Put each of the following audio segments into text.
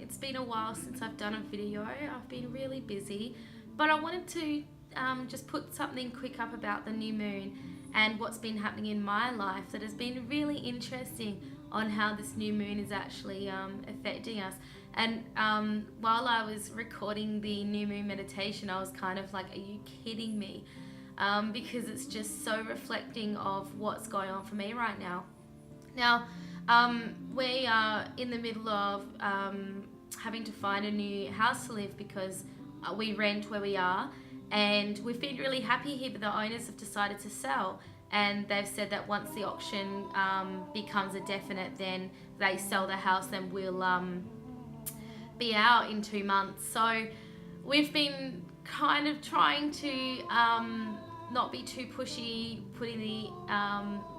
It's been a while since I've done a video. I've been really busy, but I wanted to just put something quick up about the new moon and what's been happening in my life that has been really interesting on how this new moon is actually affecting us. And while I was recording the new moon meditation, I was kind of like, are you kidding me? Because it's just so reflecting of what's going on for me right now. Now, we are in the middle of having to find a new house to live because we rent where we are, and we've been really happy here, but the owners have decided to sell, and they've said that once the auction becomes a definite, then they sell the house, then we'll be out in 2 months. So we've been kind of trying to not be too pushy, putting the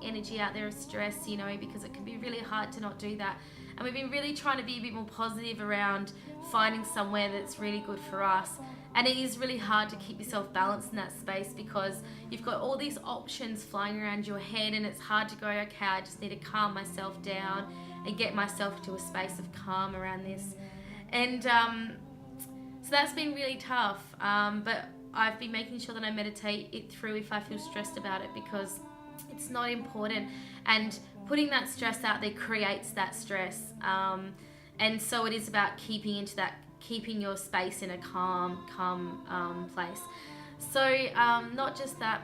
energy out there of stress, because it can be really hard to not do that. And we've been really trying to be a bit more positive around finding somewhere that's really good for us. And it is really hard to keep yourself balanced in that space because you've got all these options flying around your head, and it's hard to go, okay, I just need to calm myself down and get myself to a space of calm around this. And so that's been really tough. But I've been making sure that I meditate it through if I feel stressed about it, because it's not important, and putting that stress out there creates that stress. And so it is about keeping your space in a calm place. So not just that,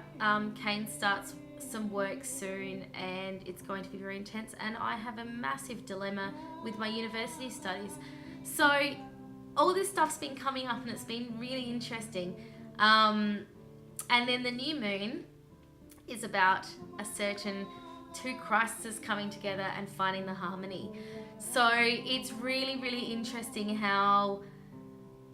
Kane starts some work soon and it's going to be very intense, and I have a massive dilemma with my university studies. So all this stuff's been coming up and it's been really interesting. And then the new moon is about a certain two Christs coming together and finding the harmony. So it's really, really interesting how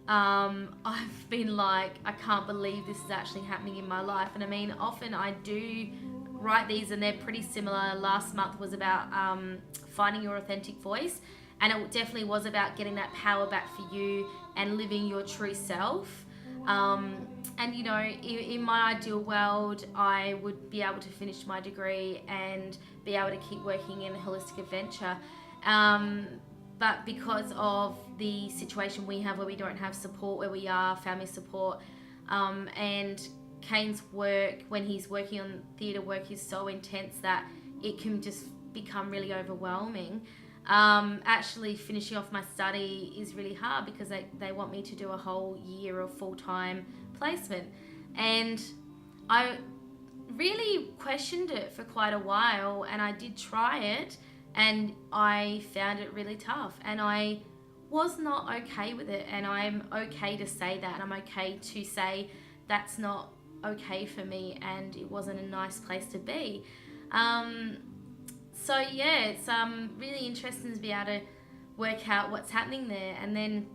I've been like, I can't believe this is actually happening in my life. And I mean, often I do write these and they're pretty similar. Last month was about finding your authentic voice, and it definitely was about getting that power back for you and living your true self. And in my ideal world, I would be able to finish my degree and be able to keep working in a holistic adventure. But because of the situation we have where we don't have support where we are, family support, and Kane's work, when he's working on theatre work, is so intense that it can just become really overwhelming. Actually finishing off my study is really hard because they want me to do a whole year of full-time placement, and I really questioned it for quite a while, and I did try it and I found it really tough, and I was not okay with it, and I'm okay to say that, and I'm okay to say that's not okay for me and it wasn't a nice place to be. So yeah, it's really interesting to be able to work out what's happening there. And then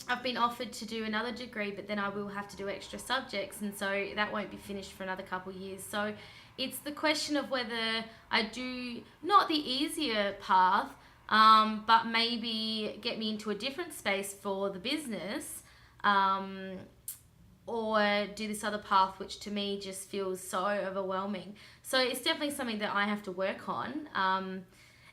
I've been offered to do another degree, but then I will have to do extra subjects, and so that won't be finished for another couple of years. So it's the question of whether I do not the easier path, but maybe get me into a different space for the business, or do this other path, which to me just feels so overwhelming. So it's definitely something that I have to work on.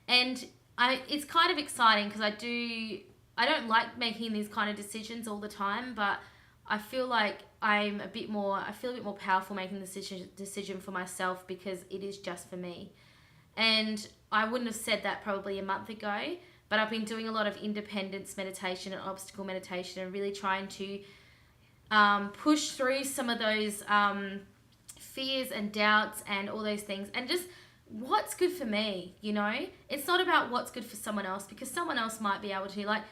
And it's kind of exciting because I don't like making these kind of decisions all the time, but I feel like I feel a bit more powerful making the decision for myself because it is just for me. And I wouldn't have said that probably a month ago, but I've been doing a lot of independence meditation and obstacle meditation and really trying to push through some of those fears and doubts and all those things, and just what's good for me. It's not about what's good for someone else, because someone else might be able to, like,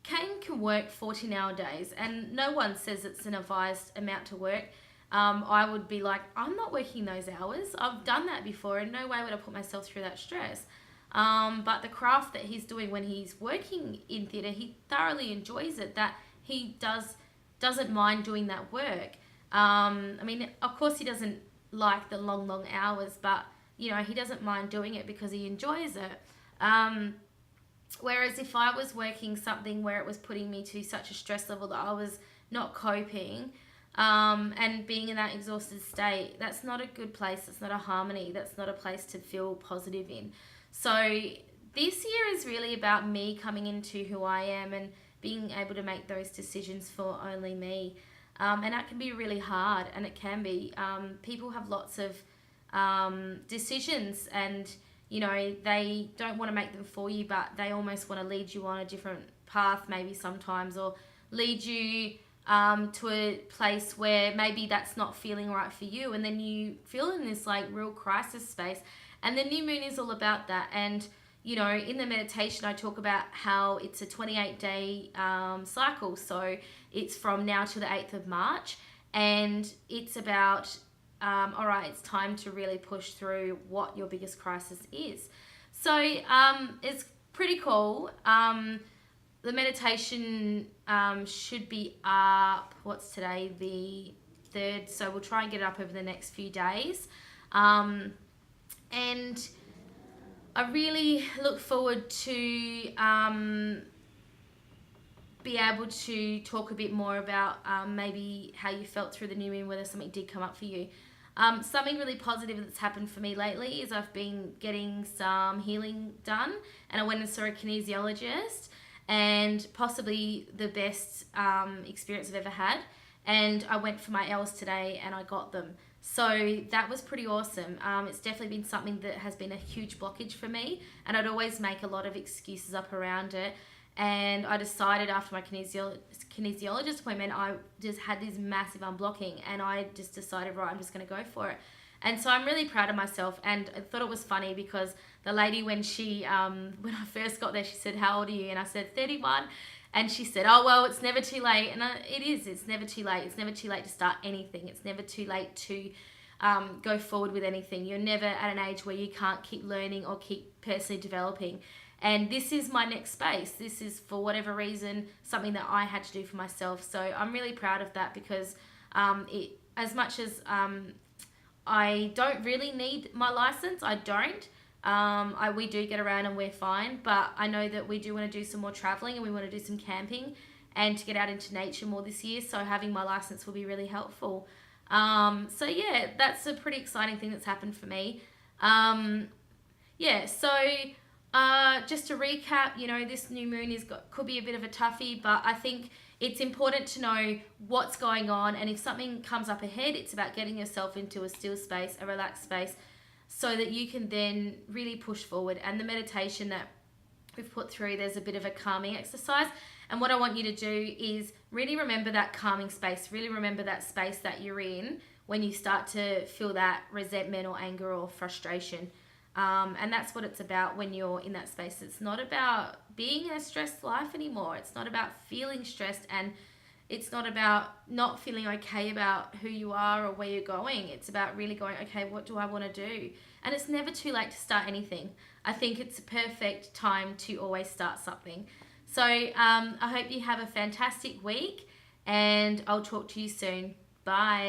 Kane can work 14-hour days, and no one says it's an advised amount to work. I would be like, I'm not working those hours. I've done that before, and no way would I put myself through that stress. But the craft that he's doing when he's working in theatre, he thoroughly enjoys it, that he doesn't mind doing that work. I mean, of course he doesn't like the long hours, but he doesn't mind doing it because he enjoys it. Whereas if I was working something where it was putting me to such a stress level that I was not coping, and being in that exhausted state, that's not a good place. That's not a harmony. That's not a place to feel positive in. So this year is really about me coming into who I am and being able to make those decisions for only me. And that can be really hard, and it can be. People have lots of decisions, and they don't want to make them for you, but they almost want to lead you on a different path maybe sometimes, or lead you to a place where maybe that's not feeling right for you, and then you feel in this like real crisis space. And the new moon is all about that. And in the meditation I talk about how it's a 28-day cycle, so it's from now to the 8th of March, and it's about all right, it's time to really push through what your biggest crisis is. So it's pretty cool. The meditation should be up, what's today, the 3rd, so we'll try and get it up over the next few days. And I really look forward to be able to talk a bit more about maybe how you felt through the new moon, whether something did come up for you. Something really positive that's happened for me lately is I've been getting some healing done, and I went and saw a kinesiologist, and possibly the best experience I've ever had. And I went for my L's today and I got them. So that was pretty awesome. It's definitely been something that has been a huge blockage for me, and I'd always make a lot of excuses up around it. And I decided after my kinesiologist appointment, I just had this massive unblocking, and I just decided, right, I'm just going to go for it. And so I'm really proud of myself. And I thought it was funny because the lady, when when I first got there, she said, "How old are you?" And I said, 31. And she said, "Oh, well, it's never too late." And it's never too late. It's never too late to start anything. It's never too late to go forward with anything. You're never at an age where you can't keep learning or keep personally developing. And this is my next space. This is, for whatever reason, something that I had to do for myself. So I'm really proud of that, because as much as I don't really need my license, I don't. We do get around and we're fine, but I know that we do want to do some more traveling, and we want to do some camping and to get out into nature more this year. So having my license will be really helpful. So yeah, that's a pretty exciting thing that's happened for me. Just to recap, this new moon could be a bit of a toughie, but I think it's important to know what's going on, and if something comes up ahead, it's about getting yourself into a still space, a relaxed space, so that you can then really push forward. And the meditation that we've put through, there's a bit of a calming exercise, and what I want you to do is really remember that calming space, really remember that space that you're in when you start to feel that resentment or anger or frustration. And that's what it's about when you're in that space. It's not about being in a stressed life anymore. It's not about feeling stressed, and it's not about not feeling okay about who you are or where you're going. It's about really going, okay, what do I want to do? And it's never too late to start anything. I think it's a perfect time to always start something. So I hope you have a fantastic week, and I'll talk to you soon. Bye.